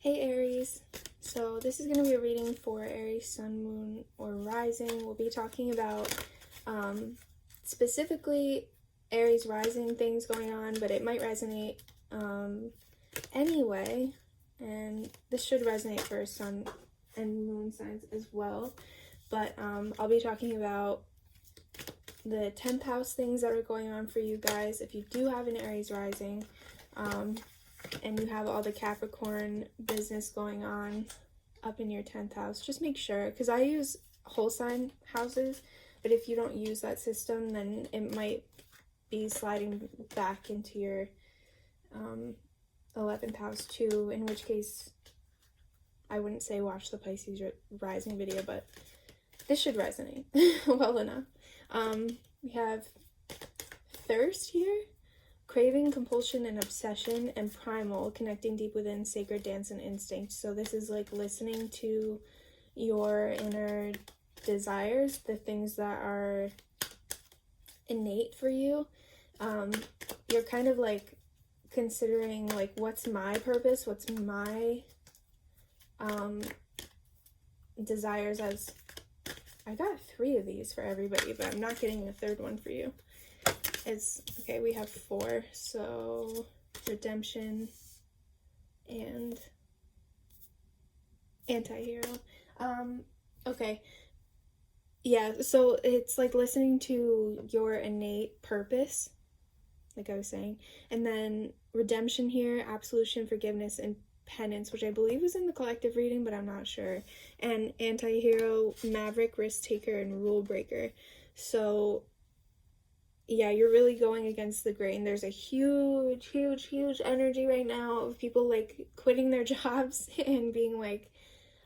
Hey Aries, so this is going to be a reading for Aries, Sun, Moon, or Rising. We'll be talking about specifically Aries Rising things going on, but it might resonate anyway, and this should resonate for Sun and Moon signs as well. But I'll be talking about the 10th house things that are going on for you guys if you do have an Aries Rising. And you have all the Capricorn business going on up in your 10th house, just make sure, because I use whole sign houses, but if you don't use that system, then it might be sliding back into your 11th house too, in which case I wouldn't say watch the Pisces Rising video, but this should resonate well enough. We have thirst here. Craving, compulsion, and obsession, and primal, connecting deep within, sacred dance and instinct. So this is like listening to your inner desires, the things that are innate for you. You're kind of like considering like, what's my purpose? What's my desires? As I got 3 of these for everybody, but I'm not getting the 3rd one for you. It's okay, we have 4, so redemption and anti-hero. Okay, yeah, so it's like listening to your innate purpose, like I was saying, and then redemption here, absolution, forgiveness, and penance, which I believe was in the collective reading, but I'm not sure, and anti-hero, maverick, risk taker, and rule breaker. So yeah, you're really going against the grain. There's a huge energy right now of people like quitting their jobs and being like,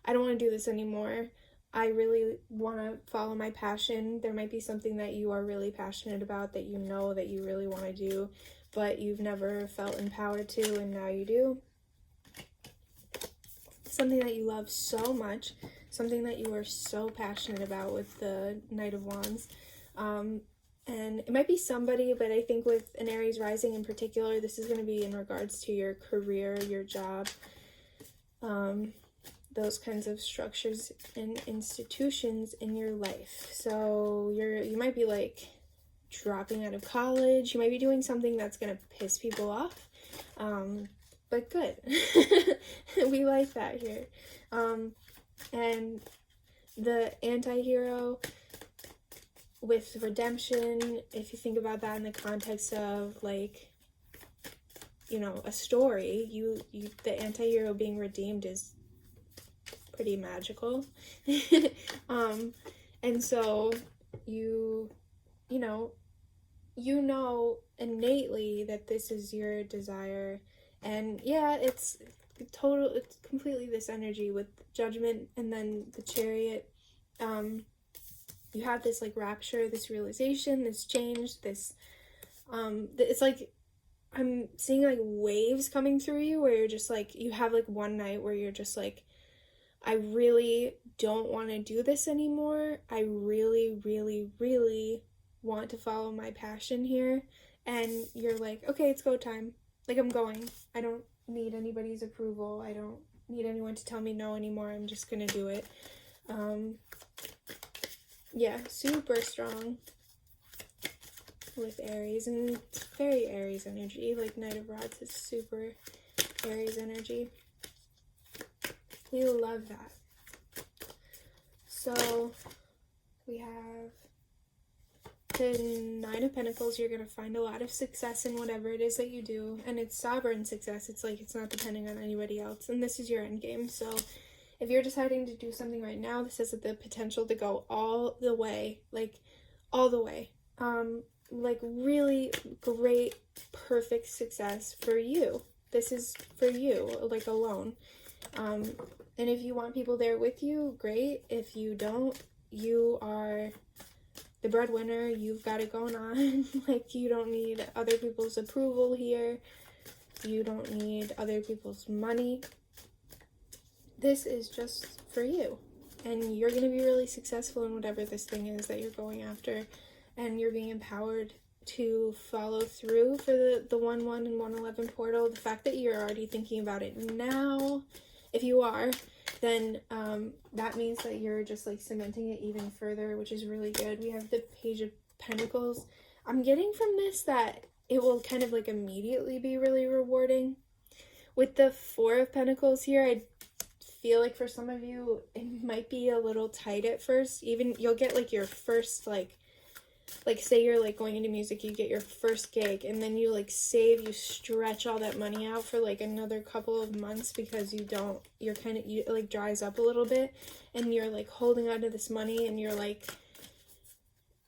I don't want to do this anymore. I really want to follow my passion. There might be something that you are really passionate about that you know that you really want to do, but you've never felt empowered to, and now you do. Something that you love so much, something that you are so passionate about with the Knight of Wands. And it might be somebody, but I think with an Aries rising in particular, this is going to be in regards to your career, your job, those kinds of structures and institutions in your life. So you might be like dropping out of college. You might be doing something that's going to piss people off, but good. We like that here. And the anti-hero with redemption, if you think about that in the context of like, you know, a story, the anti-hero being redeemed is pretty magical. And so you know innately that this is your desire, and yeah, it's completely this energy with judgment and then the Chariot. You have this like rapture, this realization, this change, this it's like I'm seeing like waves coming through you where you're just like, you have like one night where you're just like, I really don't want to do this anymore. I really want to follow my passion here. And you're like, okay, it's go time. Like, I'm going. I don't need anybody's approval. I don't need anyone to tell me no anymore. I'm just gonna do it. Yeah, super strong with Aries, and it's very Aries energy. Like Knight of Rods is super Aries energy. We love that. So we have the 9 of Pentacles. You're going to find a lot of success in whatever it is that you do, and it's sovereign success. It's like it's not depending on anybody else, and this is your end game. So if you're deciding to do something right now, this has the potential to go all the way, like all the way. Like really great, perfect success for you. This is for you, like alone. And if you want people there with you, great. If you don't, you are the breadwinner. You've got it going on. Like, you don't need other people's approval here. You don't need other people's money. This is just for you, and you're going to be really successful in whatever this thing is that you're going after, and you're being empowered to follow through for the 1-1 and 1-11 portal. The fact that you're already thinking about it now If you are, then that means that you're just like cementing it even further, which is really good. We have the Page of Pentacles. I'm getting from this that it will kind of like immediately be really rewarding. With the Four of Pentacles here, I feel like for some of you it might be a little tight at first. Even you'll get like your first like say you're like going into music, you get your first gig, and then you like save, you stretch all that money out for like another couple of months because you're kind of, it like dries up a little bit, and you're like holding on to this money, and you're like,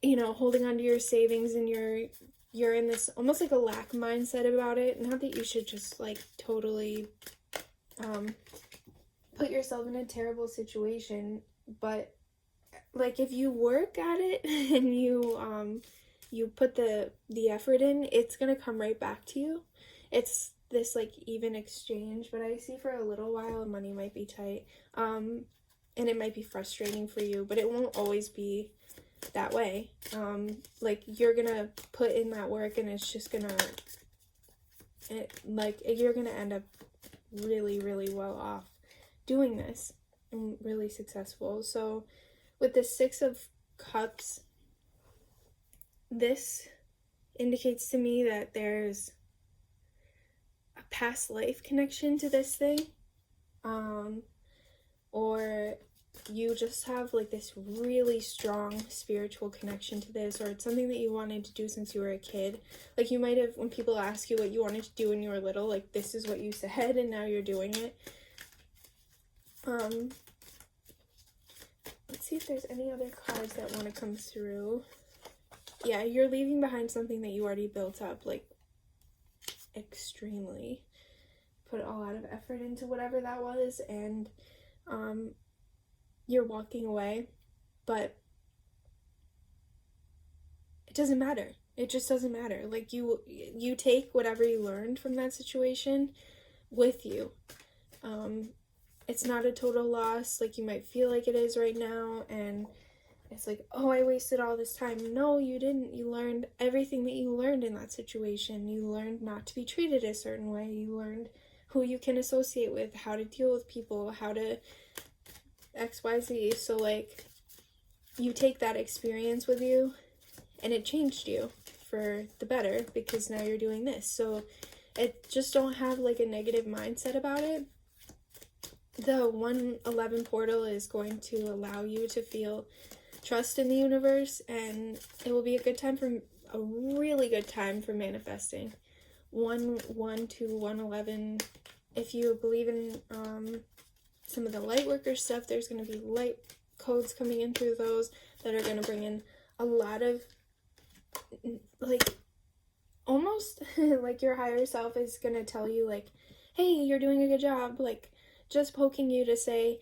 you know, holding on to your savings, and you're in this almost like a lack mindset about it. Not that you should just like totally put yourself in a terrible situation, but like if you work at it and you put the effort in, it's gonna come right back to you. It's this like even exchange, but I see for a little while money might be tight, and it might be frustrating for you, but it won't always be that way. Like you're gonna put in that work, and it's just gonna you're gonna end up really, really well off doing this and really successful. So with the Six of Cups, this indicates to me that there's a past life connection to this thing, or you just have like this really strong spiritual connection to this, or it's something that you wanted to do since you were a kid. Like you might have, when people ask you what you wanted to do when you were little, like this is what you said and now you're doing it. Let's see if there's any other cards that want to come through. Yeah, you're leaving behind something that you already built up, like, extremely. Put a lot of effort into whatever that was, and you're walking away, but it doesn't matter. It just doesn't matter. Like, you take whatever you learned from that situation with you. It's not a total loss like you might feel like it is right now, and it's like, oh, I wasted all this time. No, you didn't. You learned everything that you learned in that situation. You learned not to be treated a certain way. You learned who you can associate with, how to deal with people, how to XYZ. So, like, you take that experience with you, and it changed you for the better because now you're doing this. So, just don't have, like, a negative mindset about it. The 111 portal is going to allow you to feel trust in the universe, and it will be a really good time for manifesting. 1 to 111. If you believe in some of the light worker stuff, there's going to be light codes coming in through those that are going to bring in a lot of, like, almost like your higher self is going to tell you, like, hey, you're doing a good job, like, just poking you to say,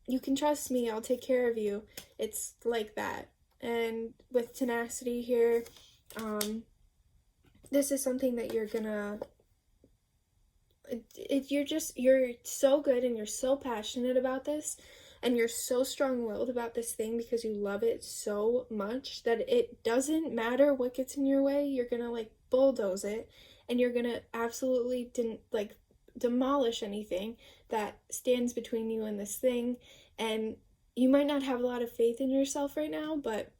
you can trust me, I'll take care of you. It's like that. And with tenacity here, this is something that you're gonna, you're so good and you're so passionate about this, and you're so strong-willed about this thing because you love it so much that it doesn't matter what gets in your way. You're gonna like bulldoze it, and you're gonna absolutely demolish anything that stands between you and this thing. And you might not have a lot of faith in yourself right now, but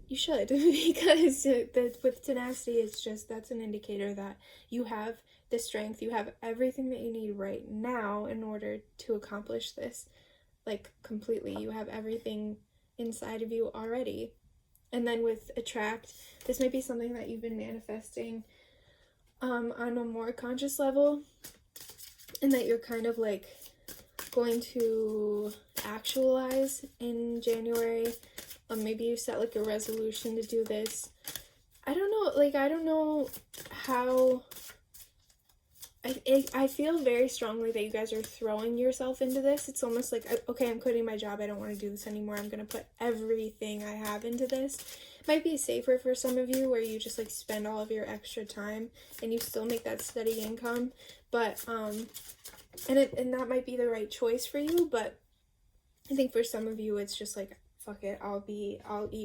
you should, because with tenacity, it's just, that's an indicator that you have the strength, you have everything that you need right now in order to accomplish this, like, completely. You have everything inside of you already. And then with attract, this might be something that you've been manifesting on a more conscious level, and that you're kind of like going to actualize in January. Maybe you set like a resolution to do this. I don't know, like, I don't know how, I feel very strongly that you guys are throwing yourself into this. It's almost like, okay, I'm quitting my job, I don't want to do this anymore, I'm going to put everything I have into this. It might be safer for some of you where you just like spend all of your extra time and you still make that steady income, but and that might be the right choice for you. But I think for some of you it's just like, fuck it, I'll eat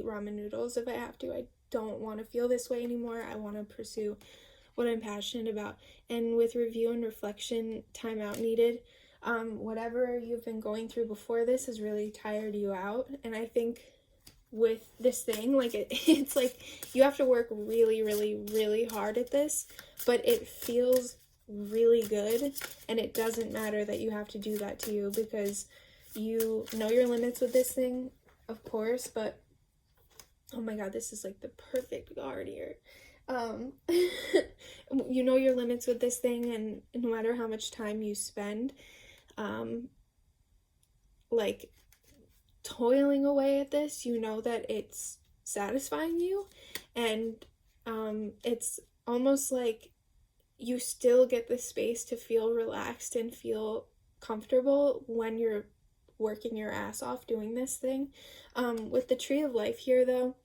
ramen noodles if I have to. I don't want to feel this way anymore. I want to pursue what I'm passionate about. And with review and reflection, time out needed. Whatever you've been going through before this has really tired you out. And I think with this thing, like it's like you have to work really, really, really hard at this, but it feels really good. And it doesn't matter that you have to do that to you, because you know your limits with this thing, of course, but oh my god, this is like the perfect guard here. You know your limits with this thing, and no matter how much time you spend like toiling away at this, you know that it's satisfying you, and it's almost like you still get the space to feel relaxed and feel comfortable when you're working your ass off doing this thing. With the Tree of Life here, though,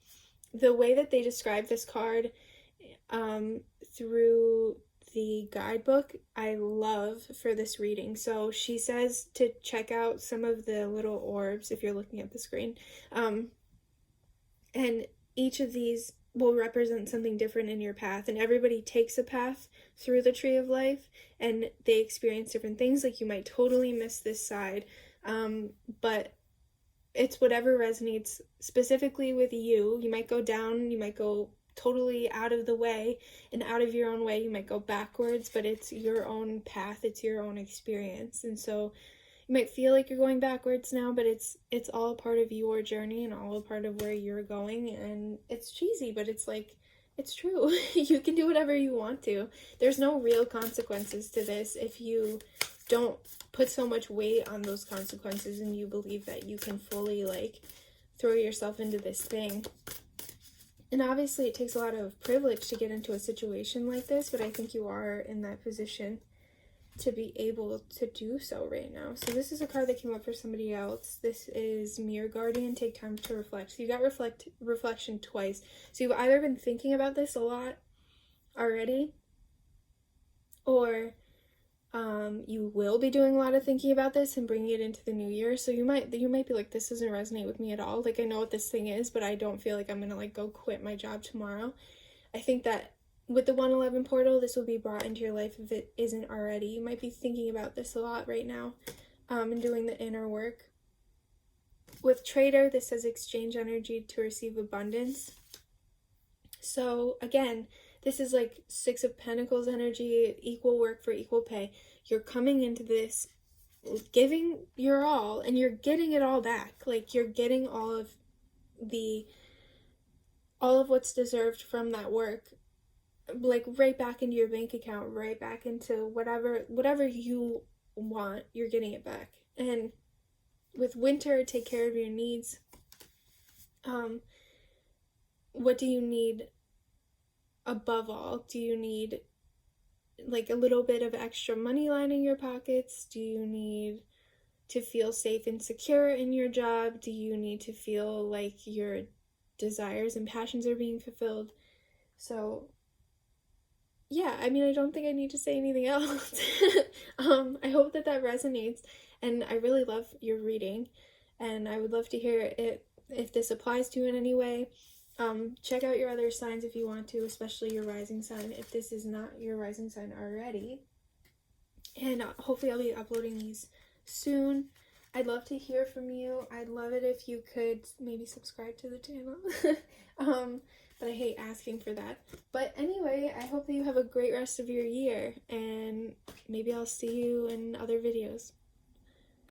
the way that they describe this card through the guidebook, I love for this reading. So she says to check out some of the little orbs if you're looking at the screen. And each of these will represent something different in your path, and everybody takes a path through the Tree of Life and they experience different things. Like you might totally miss this side, but it's whatever resonates specifically with you. You might go down, you might go totally out of the way and out of your own way, you might go backwards, but it's your own path, it's your own experience. And so you might feel like you're going backwards now, but it's all a part of your journey and all a part of where you're going. And it's cheesy, but it's like, it's true. You can do whatever you want to. There's no real consequences to this if you don't put so much weight on those consequences and you believe that you can fully like throw yourself into this thing. And obviously it takes a lot of privilege to get into a situation like this, but I think you are in that position to be able to do so right now. So this is a card that came up for somebody else. This is Mirror Guardian, take time to reflect. So you got reflection twice. So you've either been thinking about this a lot already, or you will be doing a lot of thinking about this and bringing it into the new year. So you might be like, this doesn't resonate with me at all. Like, I know what this thing is, but I don't feel like I'm gonna like go quit my job tomorrow. I think that with the 111 portal, this will be brought into your life if it isn't already. You might be thinking about this a lot right now, and doing the inner work. With Trader, this says exchange energy to receive abundance. So again, this is like 6 of Pentacles energy, equal work for equal pay. You're coming into this giving your all, and you're getting it all back. Like, you're getting all of what's deserved from that work, like right back into your bank account, right back into whatever you want, you're getting it back. And with Winter, take care of your needs. What do you need above all? Do you need like a little bit of extra money lining your pockets? Do you need to feel safe and secure in your job? Do you need to feel like your desires and passions are being fulfilled? So yeah, I mean, I don't think I need to say anything else. I hope that resonates, and I really love your reading, and I would love to hear it if this applies to you in any way. Check out your other signs if you want to, especially your rising sign, if this is not your rising sign already. And hopefully I'll be uploading these soon. I'd love to hear from you. I'd love it if you could maybe subscribe to the channel. But I hate asking for that. But anyway, I hope that you have a great rest of your year, and maybe I'll see you in other videos.